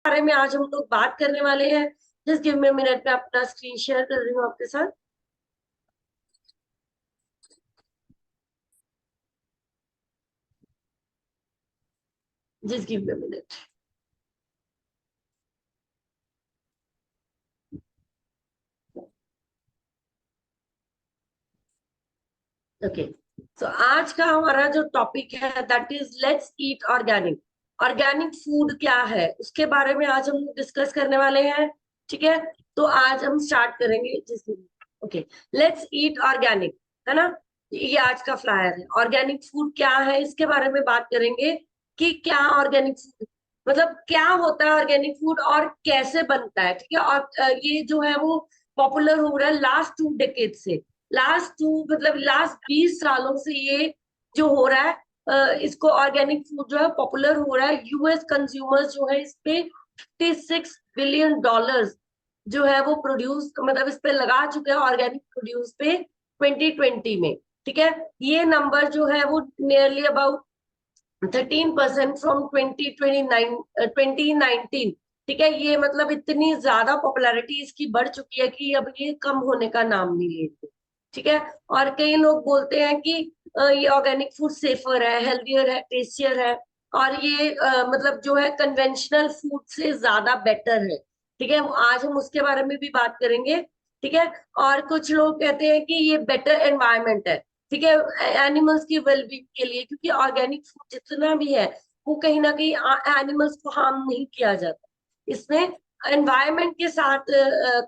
बारे में आज हम लोग बात करने वाले हैं। Just give me a minute में अपना स्क्रीन शेयर कर रही हूँ आपके साथ। Just give me a minute. Okay, तो आज का हमारा जो टॉपिक है that is let's eat organic. Organic food क्या है उसके बारे में आज हम डिस्कस करने वाले हैं। ठीक है, तो आज हम स्टार्ट करेंगे जिस ओके, लेट्स ईट ऑर्गेनिक, है ना। ये आज का फ्लायर है। ऑर्गेनिक फूड क्या है इसके बारे में बात करेंगे कि क्या ऑर्गेनिक फूड मतलब क्या होता है ऑर्गेनिक फूड और कैसे बनता है। ठीक है, और ये जो है वो पॉपुलर हो रहा है लास्ट 2 डेकेड से। लास्ट 20 सालों से ये जो हो रहा है, इसको ऑर्गेनिक फूड जो है पॉपुलर हो रहा है। यूएस कंज्यूमर्स जो है इस पे $56 बिलियन जो है वो प्रोड्यूस मतलब इस पे लगा चुके हैं ऑर्गेनिक प्रोड्यूस पे 2020 में। ठीक है, ये नंबर जो है वो नियरली अबाउट 13% फ्रॉम 2019। ठीक है, ये मतलब इतनी ज्यादा पॉपुलैरिटी इसकी बढ़ चुकी है कि अब ये कम होने का नाम नहीं लेते। ठीक है, और कई लोग बोलते हैं कि ये ऑर्गेनिक फूड सेफर है, हेल्दियर है, टेस्टियर है, और ये मतलब जो है कन्वेंशनल फूड से ज्यादा बेटर है। ठीक है, आज हम उसके बारे में भी बात करेंगे। ठीक है, और कुछ लोग कहते हैं कि ये बेटर एनवायरनमेंट है। ठीक है, एनिमल्स की वेलबींग के लिए, क्योंकि ऑर्गेनिक फूड जितना भी है वो कहीं ना कहीं एनिमल्स को हार्म नहीं किया जाता। इसमें एनवायरनमेंट के साथ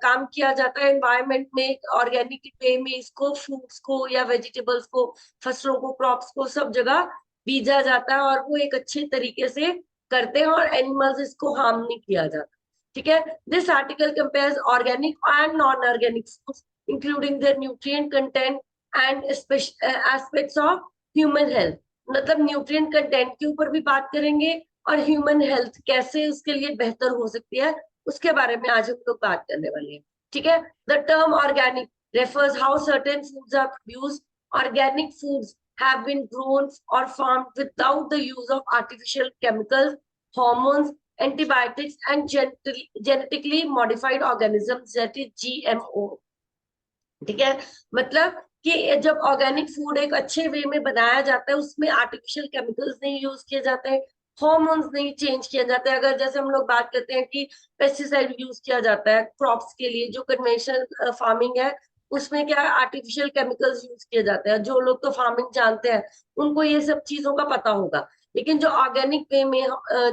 काम किया जाता है। एनवायरनमेंट में ऑर्गेनिक वे में इसको फ्रूट्स को या वेजिटेबल्स को, फसलों को, क्रॉप्स को सब जगह बीजा जाता है और वो एक अच्छे तरीके से करते हैं और एनिमल्स इसको हार्म नहीं किया जाता। ठीक है, this article compares organic and non organic foods including there nutrient content and aspects of human health. मतलब न्यूट्रिएंट कंटेंट के ऊपर भी बात करेंगे और ह्यूमन हेल्थ कैसे उसके लिए बेहतर हो सकती है उसके बारे में आज हम लोग बात करने वाले हैं। ठीक है, the term organic refers how certain foods are produced. Organic foods have been grown or farmed without the use of artificial chemicals, hormones, antibiotics, and genetically modified organisms, that is GMO। ठीक है, मतलब कि जब organic food एक अच्छे वे में बनाया जाता है उसमें आर्टिफिशियल केमिकल्स नहीं यूज किए जाते हैं, हॉर्मोन्स नहीं चेंज किए जाते हैं। अगर जैसे हम लोग बात करते हैं कि पेस्टिसाइड यूज किया जाता है क्रॉप्स के लिए, जो कन्वेंशनल फार्मिंग है उसमें क्या है, आर्टिफिशियल केमिकल्स यूज किए जाते हैं। जो लोग तो फार्मिंग जानते हैं उनको ये सब चीजों का पता होगा। लेकिन जो ऑर्गेनिक वे में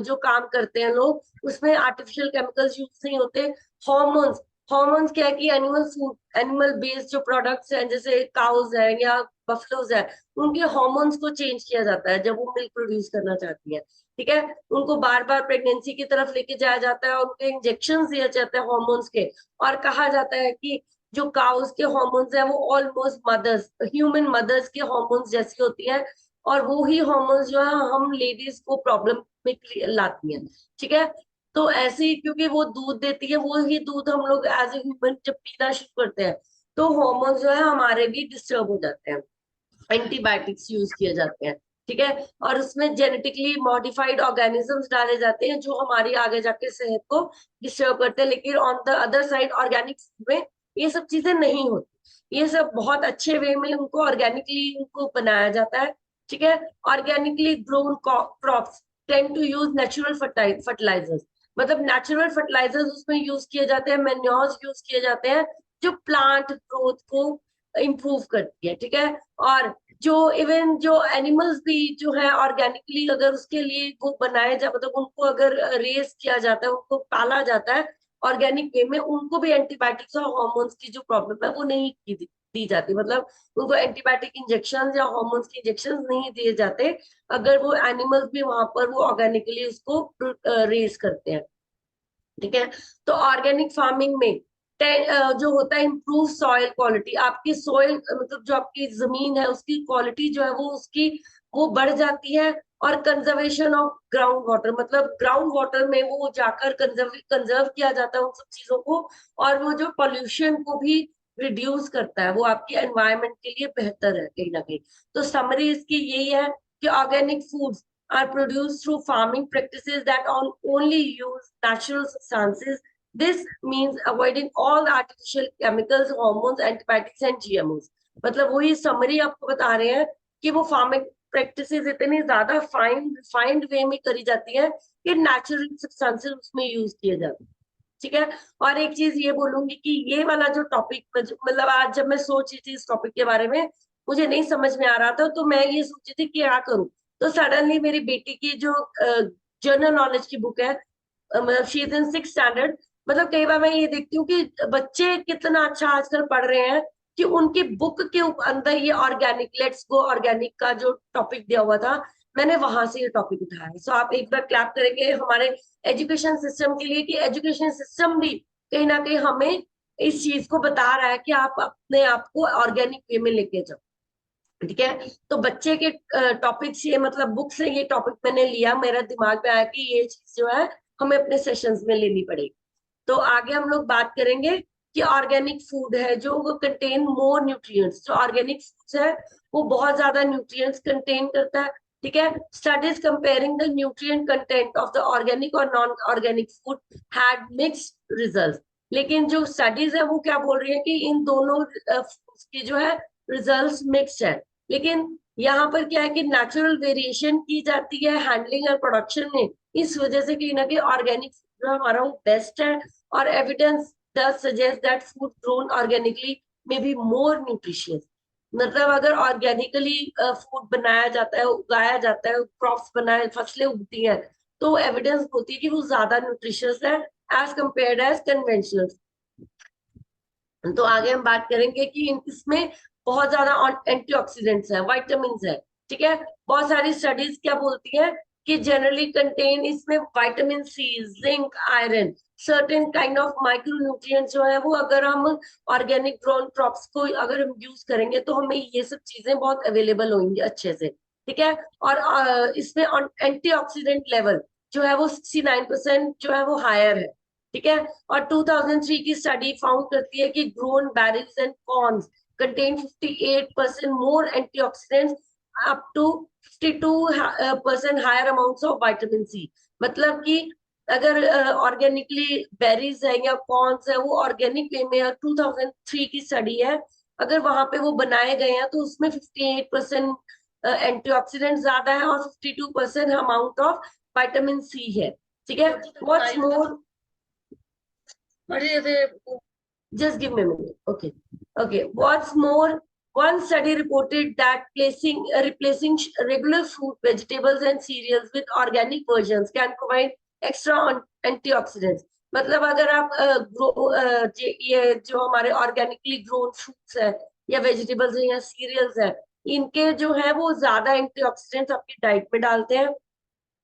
जो काम करते हैं लोग, उसमें आर्टिफिशियल केमिकल्स यूज नहीं होते। हॉर्मोन्स, हॉर्मोन्स क्या है कि एनिमल फूड, एनिमल बेस्ड जो प्रोडक्ट्स हैं जैसे काउज है या बफलोज है, उनके हॉर्मोन्स को चेंज किया जाता है जब वो मिल्क प्रोड्यूस करना चाहती है। ठीक है, उनको बार बार प्रेगनेंसी की तरफ लेके जाया जाता है और उनको इंजेक्शन दिए जाते हैं हॉर्मोन्स के। और कहा जाता है कि जो काउस के हॉर्मोन्स है वो ऑलमोस्ट मदर्स, ह्यूमन मदर्स के हॉर्मोन्स जैसी होती है, और वो ही हॉर्मोन्स जो है हम लेडीज को प्रॉब्लम में लाती हैं। ठीक है, तो ऐसे ही क्योंकि वो दूध देती है, वो ही दूध हम लोग एज ए ह्यूमन जब पीना शुरू करते हैं तो हॉर्मोन्स जो है हमारे भी डिस्टर्ब हो जाते हैं, एंटीबायोटिक्स यूज किए जाते हैं। ठीक है, और उसमें जेनेटिकली मॉडिफाइड ऑर्गेनिजम्स डाले जाते हैं जो हमारी आगे जाके सेहत को डिस्टर्ब करते हैं। लेकिन on the other side organic food में ये सब चीजें नहीं होती। ये सब बहुत अच्छे वे में उनको ऑर्गेनिकली उनको बनाया जाता है। ठीक है, organically grown crops tend to use natural fertilizers. मतलब नेचुरल फर्टिलाइजर्स उसमें यूज किए जाते हैं, मैन्योर्स यूज किए जाते हैं जो प्लांट ग्रोथ को इम्प्रूव करती है। ठीक है, और जो इवन जो एनिमल्स भी जो है ऑर्गेनिकली अगर उसके लिए वो बनाए जा मतलब उनको अगर रेस किया जाता है, उनको पाला जाता है ऑर्गेनिक वे में, उनको भी एंटीबायोटिक्स और हॉर्मोन्स की जो प्रॉब्लम है वो नहीं दी जाती। मतलब उनको एंटीबायोटिक इंजेक्शन या हॉर्मोन्स के इंजेक्शन नहीं दिए जाते अगर वो एनिमल्स भी वहां पर वो ऑर्गेनिकली उसको रेस करते हैं। ठीक है, तो ऑर्गेनिक फार्मिंग में जो होता है इम्प्रूव सॉइल क्वालिटी। आपकी सॉइल मतलब जो आपकी जमीन है उसकी क्वालिटी जो है वो उसकी वो बढ़ जाती है। और कंजर्वेशन ऑफ ग्राउंड वाटर, मतलब ग्राउंड वाटर में वो जाकर कंजर्व किया जाता है उन सब चीजों को, और वो जो पॉल्यूशन को भी रिड्यूस करता है, वो आपकी एनवायरनमेंट के लिए बेहतर है कहीं ना कहीं। तो समरी इसकी यही है कि organic foods are produced through farming practices that only use natural substances. This means avoiding all artificial chemicals, hormones, antibiotics and GMOs. मतलब वही समरी आपको बता रहे हैं कि वो फार्मिंग प्रैक्टिसेस इतनी ज्यादा फाइंड वे में करी जाती है कि नेचुरल सब्सटेंसेस उसमें यूज किए जाते हैं। ठीक है। और एक चीज ये बोलूंगी कि ये वाला जो टॉपिक मतलब आज जब मैं सोच रही थी इस टॉपिक के बारे में, मुझे नहीं समझ में आ रहा था, तो मैं ये सोची थी कि क्या करूं। तो सडनली मेरी बेटी की जो जनरल नॉलेज की बुक है, मतलब she is in 6th standard. मतलब कई बार मैं ये देखती हूँ कि बच्चे कितना अच्छा आजकल पढ़ रहे हैं कि उनकी बुक के अंदर ये ऑर्गेनिक, लेट्स गो ऑर्गेनिक का जो टॉपिक दिया हुआ था, मैंने वहां से ये टॉपिक उठाया। सो आप एक बार क्लैप करेंगे हमारे एजुकेशन सिस्टम के लिए कि एजुकेशन सिस्टम भी कहीं ना कहीं हमें इस चीज को बता रहा है कि आप अपने आप को ऑर्गेनिक वे में लेके जाओ। ठीक है। तो बच्चे के टॉपिक से, मतलब बुक से ये टॉपिक मैंने लिया, मेरा दिमाग में आया कि ये चीज जो है हमें अपने सेशंस में लेनी पड़ेगी। तो आगे हम लोग बात करेंगे कि ऑर्गेनिक फूड है जो वो कंटेन मोर न्यूट्रिएंट्स। जो ऑर्गेनिक फूड्स है वो बहुत ज्यादा न्यूट्रिएंट्स कंटेन करता है। ठीक है। Studies comparing the nutrient content of the organic और non organic food had mixed results. लेकिन जो स्टडीज है वो क्या बोल रही है कि इन दोनों फूड्स की जो है रिजल्ट्स मिक्स्ड है। लेकिन यहाँ पर क्या है कि नेचुरल वेरिएशन की जाती है हैंडलिंग और प्रोडक्शन में। इस वजह से कहीं ना कहीं ऑर्गेनिक जो हमारा वो बेस्ट है। और evidence does suggest that food grown organically may be more nutritious। मतलब अगर ऑर्गेनिकली फूड बनाया जाता है, उगाया जाता है, क्रॉप्स बनाए, फसलें उगती हैं, तो एविडेंस होती है कि वो ज्यादा न्यूट्रिशियस है एज कंपेयर्ड एज कन्वेंशनल। तो आगे हम बात करेंगे कि इसमें बहुत ज्यादा एंटीऑक्सीडेंट्स है, वाइटामिन है। ठीक है। बहुत सारी स्टडीज क्या बोलती है कि जनरली कंटेन इसमें vitamin C, zinc, iron, certain kind of micro nutrients जो है वो अगर हम ऑर्गेनिक ग्रोन क्रॉप्स को अगर हम यूज करेंगे तो हमें ये सब चीजें बहुत अवेलेबल होंगी अच्छे से। ठीक है। और इसमें एंटीऑक्सीडेंट लेवल जो है वो 69% जो है वो हायर है। ठीक है। और 2003 की स्टडी फाउंड करती है कि grown berries and corns contain 58% more antioxidants up to 52% higher amounts of vitamin C. मतलब कि अगर ऑर्गेनिकली बेरीज है या कॉर्न्स है वो ऑर्गेनिक वे में, 2003 की स्टडी है, अगर वहां पे वो बनाए गए हैं तो उसमें 58% एंटीऑक्सीडेंट ज्यादा है और 52% अमाउंट ऑफ विटामिन सी है। ठीक है। What's more, just give me a minute. Okay. Okay. What's more, one study reported that replacing regular fruit, vegetables, and cereals with organic versions can provide extra antioxidants। मतलब अगर आप ये जो हमारे organically grown fruits है या vegetables है या सीरियल्स है, इनके जो है वो ज्यादा एंटीऑक्सीडेंट्स आपकी डाइट में डालते हैं।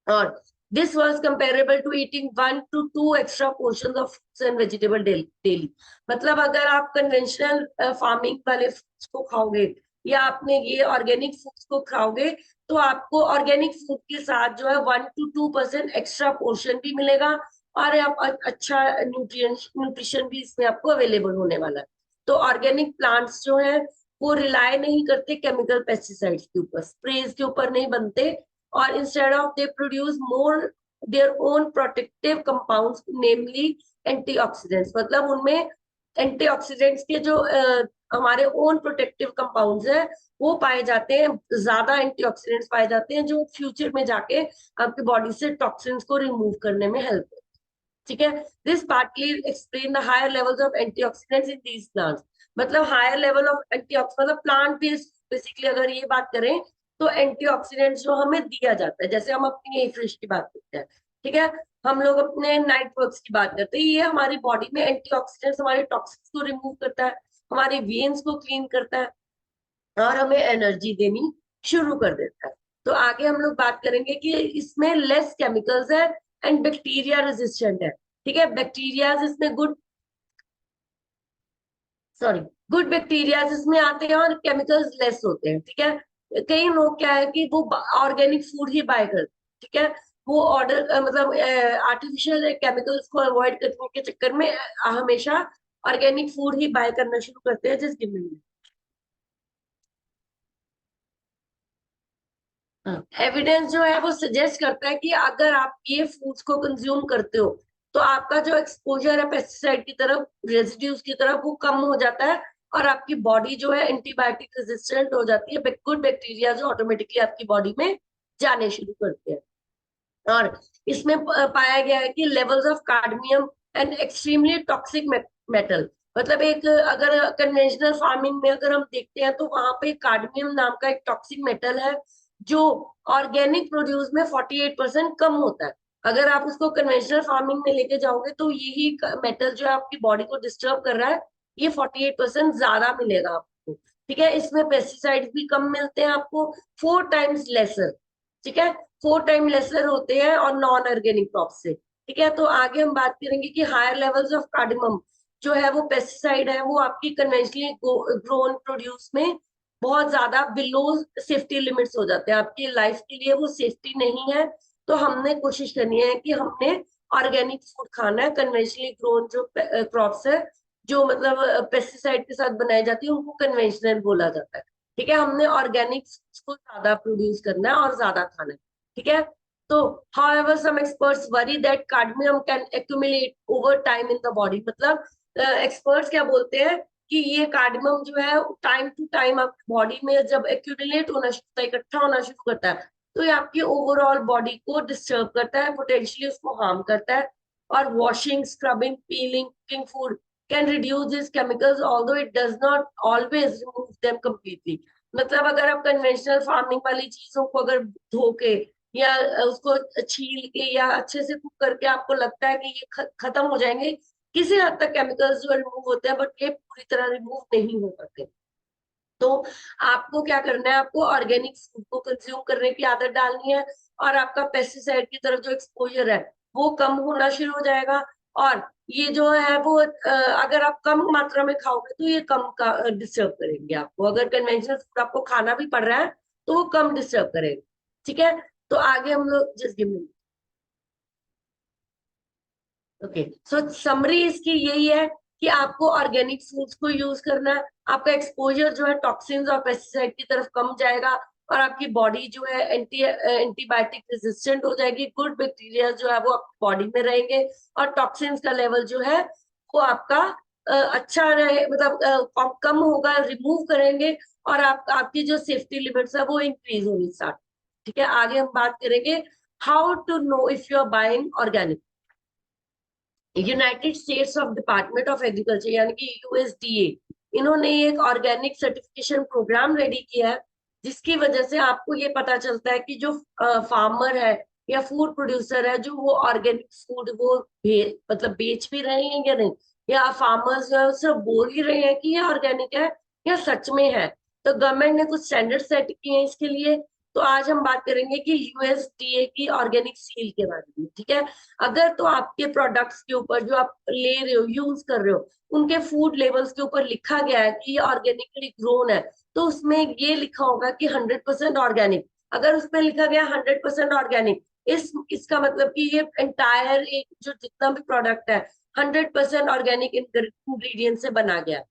और this was comparable to eating 1 to 2 extra portions of fruits and vegetable daily। मतलब अगर आप कन्वेंशनल फार्मिंग वाले फूड्स को खाओगे या आपने ये ऑर्गेनिक फूड्स को खाओगे तो आपको ऑर्गेनिक फूड के साथ जो है 1 to 2% एक्स्ट्रा पोर्शन भी मिलेगा और आप अच्छा न्यूट्रिशन भी इसमें आपको अवेलेबल होने वाला है। तो ऑर्गेनिक प्लांट्स जो है वो रिलाय नहीं करते केमिकल पेस्टिसाइड्स के ऊपर, स्प्रेज के ऊपर नहीं बनते, और instead of they produce more their own protective compounds namely antioxidants। मतलब उनमें एंटीऑक्सीडेंट्स के जो हमारे ओन प्रोटेक्टिव कंपाउंड्स है वो पाए जाते हैं, ज्यादा एंटीऑक्सीडेंट्स पाए जाते हैं जो फ्यूचर में जाके आपकी बॉडी से टॉक्सिन्स को रिमूव करने में हेल्प करते हैं। ठीक है। This partly explain the higher levels of antioxidants in these plants. मतलब हायर लेवल ऑफ एंटीऑक्सीडेंट मतलब प्लांट बेस्ड बेसिकली अगर ये बात करें तो एंटीऑक्सीडेंट्स जो हमें दिया जाता है, जैसे हम अपनी ए फ्रेश की बात करते हैं। ठीक है। हम लोग अपने नाइट वर्क्स की बात करते हैं, ये हमारी बॉडी में एंटीऑक्सीडेंट्स हमारे टॉक्सिन्स को रिमूव करता है, हमारे वेन्स को क्लीन करता है और हमें एनर्जी देनी शुरू कर देता है। तो आगे हम लोग बात करेंगे कि इसमें लेस केमिकल्स है एंड बैक्टीरिया रेजिस्टेंट है। ठीक है। बैक्टीरिया इसमें गुड बैक्टीरिया इसमें आते हैं और केमिकल्स लेस होते हैं। ठीक है। कई लोग क्या है कि वो ऑर्गेनिक फूड ही बाय करते हैं। ठीक है। वो ऑर्डर मतलब आर्टिफिशियल केमिकल्स को अवॉइड करने के चक्कर में हमेशा ऑर्गेनिक फूड ही बाय करना शुरू करते हैं। जिस गिव मी। एविडेंस जो है वो सजेस्ट करता है कि अगर आप ये फूड्स को कंज्यूम करते हो तो आपका जो एक्सपोजर है पेस्टिसाइड की तरफ, रेजिड्यूज की तरफ, वो कम हो जाता है और आपकी बॉडी जो है एंटीबायोटिक रेजिस्टेंट हो जाती है। गुड बैक्टीरिया जो ऑटोमेटिकली आपकी बॉडी में जाने शुरू करते हैं। और इसमें पाया गया है कि levels of कार्डमियम and extremely toxic metal, मतलब एक अगर कन्वेंशनल फार्मिंग में अगर हम देखते हैं तो वहां पे कार्डमियम नाम का एक टॉक्सिक मेटल है जो ऑर्गेनिक प्रोड्यूस में 48% कम होता है। अगर आप उसको कन्वेंशनल फार्मिंग में लेके जाओगे तो यही मेटल जो है आपकी बॉडी को डिस्टर्ब कर रहा है, ये 48% ज्यादा मिलेगा आपको। ठीक है, इसमें पेस्टिसाइड्स भी कम मिलते हैं आपको, 4 टाइम्स लेसर। ठीक है, 4 टाइम लेसर होते हैं और नॉन ऑर्गेनिक क्रॉप से। ठीक है, तो आगे हम बात करेंगे कि हायर लेवल्स ऑफ कार्डमम जो है वो पेस्टिसाइड है, वो आपकी कन्वेंशनली ग्रोन प्रोड्यूस में बहुत ज्यादा बिलो सेफ्टी लिमिट्स हो जाते हैं, आपकी लाइफ के लिए वो सेफ्टी नहीं है। तो हमने कोशिश करनी है कि हमने ऑर्गेनिक फूड खाना है। कन्वेंशनली ग्रोन जो क्रॉप्स है जो मतलब पेस्टिसाइड के साथ बनाई जाती है उनको कन्वेंशनल बोला जाता है। ठीक है, हमने ऑर्गेनिक को ज्यादा प्रोड्यूस करना है और ज्यादा खाना है। ठीक है, तो however some experts worry that cadmium can accumulate over time in the body, मतलब एक्सपर्ट्स क्या बोलते हैं कि ये कार्डमम जो है टाइम टू टाइम आपकी बॉडी में जब एक्यूमुलेट होना शुरू होता है, इकट्ठा होना शुरू करता है, तो ये आपकी ओवरऑल बॉडी को डिस्टर्ब करता है, पोटेंशियली उसको हार्म करता है। और washing, scrubbing, piling, cooking food can reduce this chemicals although it does not always remove them completely. मतलब अगर आप कन्वेंशनल फार्मिंग वाली चीजों को अगर धो के या उसको छील के या अच्छे से कुक करके आपको लगता है कि ये खत्म हो जाएंगे, किसी हद तक केमिकल्स जो रिमूव होते हैं, बट ये पूरी तरह रिमूव नहीं हो पाते। तो आपको क्या करना है, आपको ऑर्गेनिक फूड को कंज्यूम करने की आदत डालनी है और आपका पेस्टिसाइड की तरफ जो एक्सपोजर है वो कम होना शुरू हो जाएगा। और ये जो है वो अगर आप कम मात्रा में खाओगे तो ये कम का डिस्टर्ब करेंगे आपको। अगर कन्वेंशनल फूड आपको खाना भी पड़ रहा है तो वो कम डिस्टर्ब करेगा। ठीक है, तो आगे हम लोग जस्ट गिव मी। ओके, सो समरी इसकी यही है कि आपको ऑर्गेनिक फूड्स को यूज करना है, आपका एक्सपोजर जो है टॉक्सिन्स और पेस्टिसाइड की तरफ कम जाएगा और आपकी बॉडी जो है एंटीबायोटिक रेजिस्टेंट हो जाएगी। गुड बैक्टीरिया जो है वो आपकी बॉडी में रहेंगे और टॉक्सिन्स का लेवल जो है वो आपका अच्छा रहे, मतलब कम होगा, रिमूव करेंगे और आपकी जो सेफ्टी लिमिट्स है वो इंक्रीज होनी स्टार्ट। ठीक है, आगे हम बात करेंगे how to know if you are buying organic. United States of Department of Agriculture यानी कि यूएसडीए, इन्होंने एक ऑर्गेनिक सर्टिफिकेशन प्रोग्राम रेडी किया है जिसकी वजह से आपको ये पता चलता है कि जो फार्मर है या फूड प्रोड्यूसर है जो वो ऑर्गेनिक फूड वो मतलब बेच भी रहे हैं या नहीं, या फार्मर्स जो है सिर्फ बोल ही रहे हैं कि ये ऑर्गेनिक है या सच में है। तो गवर्नमेंट ने कुछ स्टैंडर्ड सेट किए हैं इसके लिए। तो आज हम बात करेंगे कि यूएसडीए की ऑर्गेनिक सील के बारे में। ठीक है, अगर तो आपके प्रोडक्ट्स के ऊपर जो आप ले रहे हो, यूज कर रहे हो, उनके फूड लेबल्स के ऊपर लिखा गया है कि ये ऑर्गेनिकली ग्रोन है, तो उसमें ये लिखा होगा कि 100% ऑर्गेनिक। अगर उसमें लिखा गया 100% ऑर्गेनिक, इसका मतलब कि ये एंटायर एक जो जितना भी प्रोडक्ट है 100% ऑर्गेनिक इंग्रेडिएंट से बना गया है।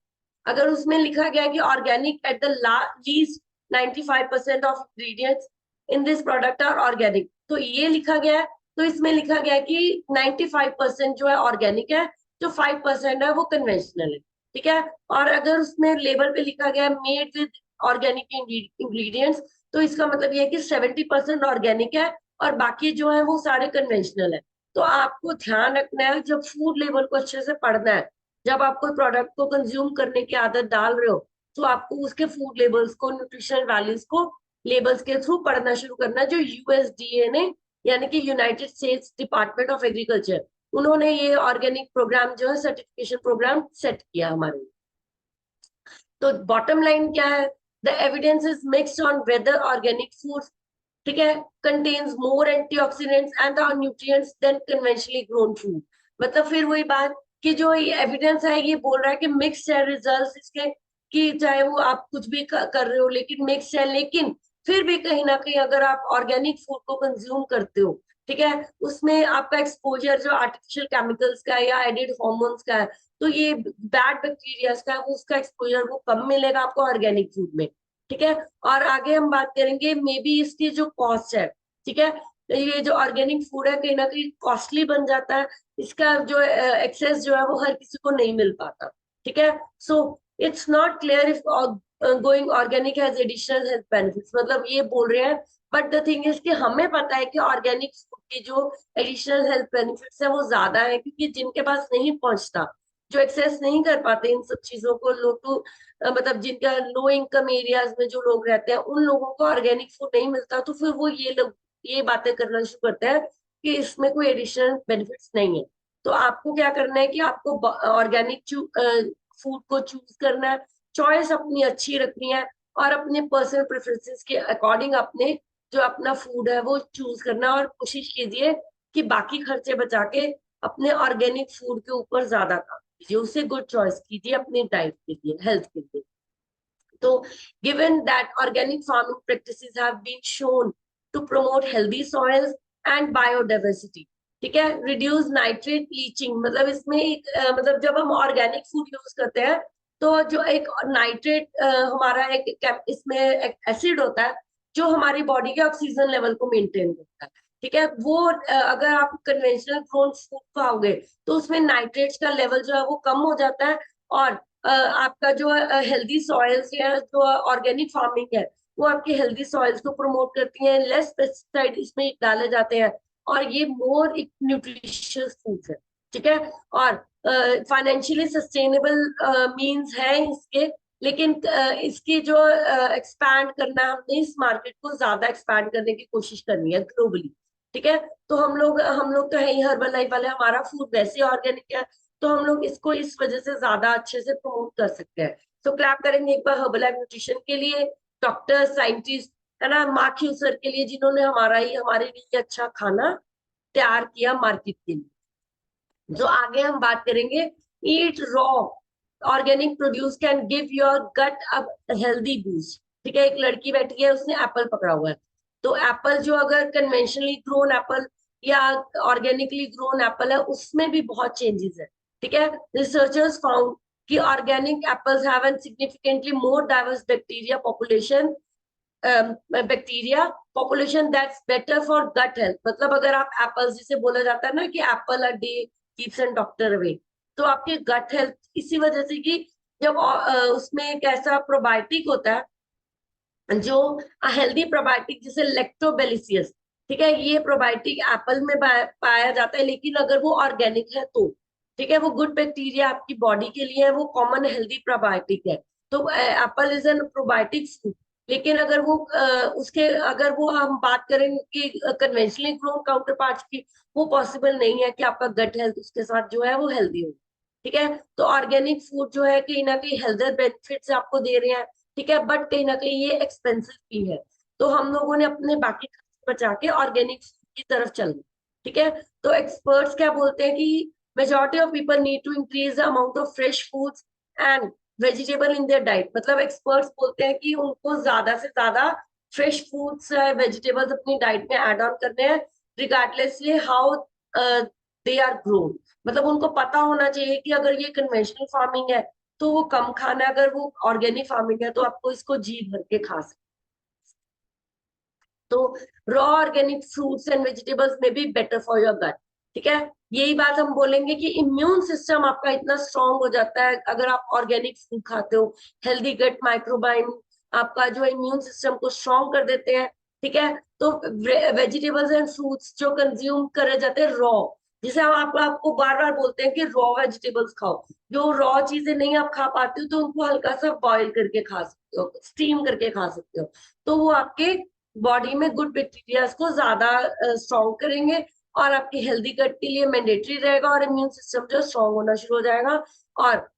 अगर उसमें लिखा गया कि organic at the least 95% of ingredients in this product are organic, तो ये लिखा गया है। तो इसमें लिखा गया है कि 95% जो है ऑर्गेनिक है, जो 5% है वो कन्वेंशनल है। ठीक है, और अगर उसमें लेबल पे लिखा गया है मेड विद ऑर्गेनिक इंग्रेडिएंट्स, तो इसका मतलब ये है कि 70% ऑर्गेनिक है और बाकी जो है वो सारे कन्वेंशनल है। तो आपको ध्यान रखना है जब फूड लेबल को अच्छे से पढ़ना है, जब आप कोई प्रोडक्ट को कंज्यूम करने की आदत डाल रहे हो तो आपको उसके फूड लेबल्स को, न्यूट्रिशनल वैल्यूज को लेबल्स के थ्रू पढ़ना शुरू करना है, जो यूएसडीए ने यानी कि United states department of agriculture, उन्होंने ये ऑर्गेनिक प्रोग्राम जो है सर्टिफिकेशन प्रोग्राम सेट किया हमारे लिए। तो बॉटम लाइन क्या है, the evidence is mixed on whether organic food, ठीक है, contains more antioxidants and nutrients than conventionally grown food. मतलब फिर वही बात कि जो ये एविडेंस है ये बोल रहा है कि मिक्स्ड है रिजल्ट्स इसके, कि चाहे वो आप कुछ भी कर रहे हो लेकिन मिक्स्ड है, लेकिन फिर भी कहीं ना कहीं अगर आप ऑर्गेनिक फूड को कंज्यूम करते हो, ठीक है, उसमें आपका एक्सपोजर जो आर्टिफिशियल केमिकल्स का है या एडिड हॉर्मोन्स का है, तो ये बैड बैक्टीरिया का है, वो उसका एक्सपोजर वो कम मिलेगा आपको ऑर्गेनिक फूड में। ठीक है। और आगे हम बात करेंगे मे बी इसकी जो कॉस्ट है, ठीक है, ये जो ऑर्गेनिक फूड है कहीं ना कहीं कॉस्टली बन जाता है, इसका जो एक्सेस जो है वो हर किसी को नहीं मिल पाता, ठीक है। So it's not clear if going organic has additional health benefits, मतलब ये बोल रहे हैं, बट द थिंग इज कि हमें पता है कि ऑर्गेनिक फूड की जो एडिशनल हेल्थ बेनिफिट्स है वो ज्यादा है, क्योंकि जिनके पास नहीं पहुंचता, जो एक्सेस नहीं कर पाते इन सब चीजों को, लो टू मतलब जिनका लो इनकम एरियाज में जो लोग रहते हैं उन लोगों को ऑर्गेनिक फूड नहीं मिलता, तो फिर वो ये लोग ये बातें करना शुरू करते हैं कि इसमें कोई एडिशनल बेनिफिट्स नहीं है। तो आपको क्या करना है कि आपको ऑर्गेनिक फूड को चूज करना है, चॉइस अपनी अच्छी रखनी है, और अपने पर्सनल प्रेफरेंसेस के अकॉर्डिंग अपने जो अपना फूड है वो चूज करना है, और कोशिश कीजिए कि बाकी खर्चे बचा के अपने ऑर्गेनिक फूड के ऊपर ज्यादा काम कीजिए, उसे गुड चॉइस कीजिए अपनी डाइट के लिए, हेल्थ के लिए। तो given that organic farming practices have been shown to promote healthy soils and biodiversity, ठीक है, रिड्यूस नाइट्रेट लीचिंग, मतलब इसमें एक मतलब जब हम ऑर्गेनिक फूड यूज करते हैं तो जो एक नाइट्रेट हमारा एक इसमें एक एसिड होता है जो हमारी बॉडी के ऑक्सीजन लेवल को मेंटेन करता है, ठीक है, वो अगर आप कन्वेंशनल ग्रोन फूड खाओगे तो उसमें नाइट्रेट्स का लेवल जो है वो कम हो जाता है, और आपका जो हेल्दी सॉइल्स या जो ऑर्गेनिक फार्मिंग है वो आपकी हेल्दी सॉइल्स को प्रमोट करती हैं, लेस पेस्टिसाइड इसमें डाले जाते हैं, और ये मोर न्यूट्रिशियस फूड है, ठीक है। और फाइनेंशियली सस्टेनेबल मींस है इसके, लेकिन इसकी जो एक्सपैंड करना है, हमने इस मार्केट को ज्यादा एक्सपैंड करने की कोशिश करनी है ग्लोबली, ठीक है। तो हम लोग तो है ही हर्बल लाइफ वाले, हमारा फूड वैसे ऑर्गेनिक है, तो हम लोग इसको इस वजह से ज्यादा अच्छे से प्रमोट कर सकते हैं। तो क्लैप करेंगे एक बार हर्बल लाइफ न्यूट्रिशन के लिए, डॉक्टर साइंटिस्ट, है ना, माखी सर के लिए जिन्होंने हमारे लिए अच्छा खाना तैयार किया मार्केट के लिए। जो आगे हम बात करेंगे, eat raw organic produce can give your gut a healthy boost, ठीक है। एक लड़की बैठी है उसने एप्पल पकड़ा हुआ है, तो एप्पल जो अगर कन्वेंशनली ग्रोन एप्पल या ऑर्गेनिकली ग्रोन एप्पल है उसमें भी बहुत चेंजेस है, ठीक है। रिसर्चर्स फाउंड कि organic apples have an significantly more diverse bacteria population that's better for gut health, मतलब अगर आप एप्पल्स, जिसे बोला जाता है ना कि apple a day keeps an doctor away, तो आपके गट हेल्थ इसी वजह से कि जब उसमें एक ऐसा प्रोबायोटिक होता है जो हेल्दी प्रोबायोटिक जिसे लेक्टोबेलिसियस, ठीक है, ये प्रोबायोटिक एप्पल में पाया जाता है, लेकिन अगर वो ऑर्गेनिक है तो, ठीक है, वो गुड बैक्टीरिया आपकी बॉडी के लिए है, वो कॉमन हेल्दी प्रोबायोटिक है। तो Apple is an probiotic food, लेकिन अगर वो उसके अगर वो हम बात करें कि कन्वेंशनली ग्रोन काउंटर पार्ट की, वो पॉसिबल नहीं है कि आपका गट हेल्थ उसके साथ जो है वो हेल्दी हो, ठीक है। तो ऑर्गेनिक फूड जो है कहीं ना कहीं हेल्थ बेनिफिट्स आपको दे रहे हैं, ठीक है, बट कहीं ना कहीं ये एक्सपेंसिव भी है, तो हम लोगों ने अपने बाकी खर्चे बचा के ऑर्गेनिक की तरफ चलना, ठीक है। तो एक्सपर्ट्स क्या बोलते हैं कि majority of people need to increase the amount of fresh foods and vegetable in their diet, मतलब एक्सपर्ट्स बोलते हैं कि उनको ज्यादा से ज्यादा फ्रेश फूड्स वेजिटेबल्स अपनी डाइट में ऐड ऑन करने हैं, regardlessly how they are grown, मतलब उनको पता होना चाहिए कि अगर ये कन्वेंशनल फार्मिंग है तो वो कम खाना है, अगर वो ऑर्गेनिक फार्मिंग है तो आपको इसको जी भर के खा सकते। तो raw organic fruits and vegetables में be better for your gut, ठीक है। यही बात हम बोलेंगे कि इम्यून सिस्टम आपका इतना स्ट्रांग हो जाता है अगर आप ऑर्गेनिक फूड खाते हो, हेल्दी गट माइक्रोबाइम आपका जो इम्यून सिस्टम को स्ट्रांग कर देते हैं, ठीक है। तो वेजिटेबल्स एंड फ्रूट्स जो कंज्यूम करे जाते हैं रॉ, जिसे हम आपको बार बार बोलते हैं कि रॉ वेजिटेबल्स खाओ, जो रॉ चीजें नहीं आप खा पाते हो तो उनको हल्का सा बॉईल करके खा सकते हो, स्टीम करके खा सकते हो, तो वो आपके बॉडी में गुड बैक्टीरिया को ज्यादा स्ट्रॉन्ग करेंगे, और आपकी हेल्दी गट के लिए मैंडेटरी रहेगा, और इम्यून सिस्टम जो स्ट्रॉन्ग होना शुरू हो जाएगा। और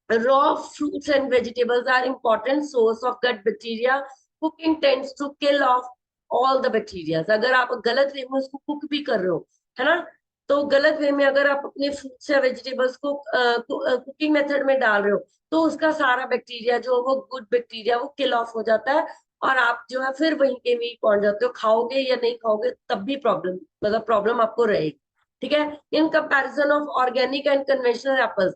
raw fruits and vegetables are important source of gut bacteria, cooking tends to kill off all the bacteria, अगर आप गलत वे में उसको कुक भी कर रहे हो, है ना, तो गलत वे में अगर आप अपने फ्रूट्स या वेजिटेबल्स को कुकिंग मेथड में डाल रहे हो तो उसका सारा बैक्टीरिया जो वो गुड बैक्टीरिया वो किल ऑफ हो जाता है, और आप जो है फिर वहीं के वहीं पहुंच जाते हो, खाओगे या नहीं खाओगे तब भी प्रॉब्लम, मतलब प्रॉब्लम आपको रहेगी, ठीक है। In comparison of organic and conventional apples,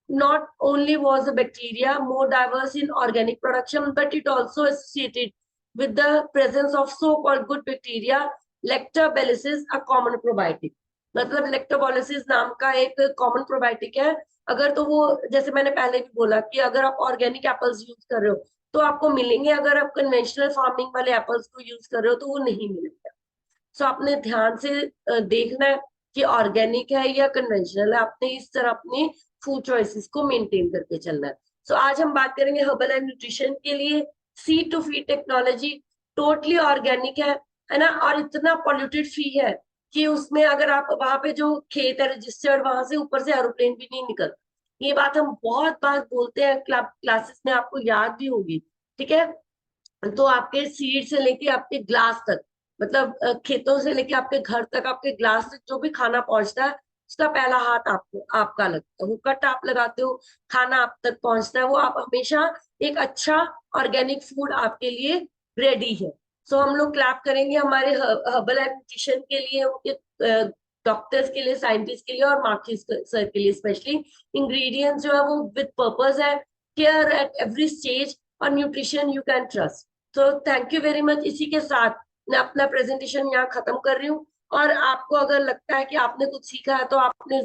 not only was the bacteria more diverse in organic production, but it also associated with the presence of so-called good bacteria, lactobacillus, a common probiotic. मतलब lactobacillus नाम का एक common probiotic है। अगर तो वो, जैसे मैंने पहले भी बोला कि अगर आप ऑर्गेनिक एप्पल्स यूज कर रहे हो तो आपको मिलेंगे, अगर आप कन्वेंशनल फार्मिंग वाले एप्पल्स को यूज कर रहे हो तो वो नहीं मिलेंगे। सो आपने ध्यान से देखना है कि ऑर्गेनिक है या कन्वेंशनल है, आपने इस तरह अपने फूड चॉइसेस को मेंटेन करके चलना है। सो आज हम बात करेंगे हर्बल एंड न्यूट्रिशन के लिए। Seed to feed technology totally organic है ना, और इतना पॉल्यूटेड फ्री है कि उसमें अगर आप वहां पे जो खेत है रजिस्टर्ड, वहां से ऊपर से एरोप्लेन भी नहीं निकलता। ये बात हम बहुत बार बोलते हैं, क्लासेस में आपको याद भी होगी। ठीक है, तो आपके सीड से लेके आपके ग्लास तक, मतलब खेतों से लेके आपके घर तक, आपके ग्लास तक जो भी खाना पहुंचता है उसका पहला हाथ आपको आपका लगता है। वो कट आप लगाते हो, खाना आप तक पहुंचता है, वो आप हमेशा एक अच्छा ऑर्गेनिक फूड आपके लिए रेडी है। सो हम लोग क्लैप करेंगे हमारे हर्बल एंड न्यूट्रिशन के लिए, उनके डॉक्टर्स के लिए, साइंटिस्ट के लिए और मार्केट सर के लिए स्पेशली। इंग्रेडिएंट्स जो है वो विद पर्पस है, केयर एट एवरी स्टेज, और न्यूट्रिशन यू कैन ट्रस्ट। तो थैंक यू वेरी मच। इसी के साथ मैं अपना प्रेजेंटेशन यहाँ खत्म कर रही हूँ। और आपको अगर लगता है कि आपने कुछ सीखा है तो आपने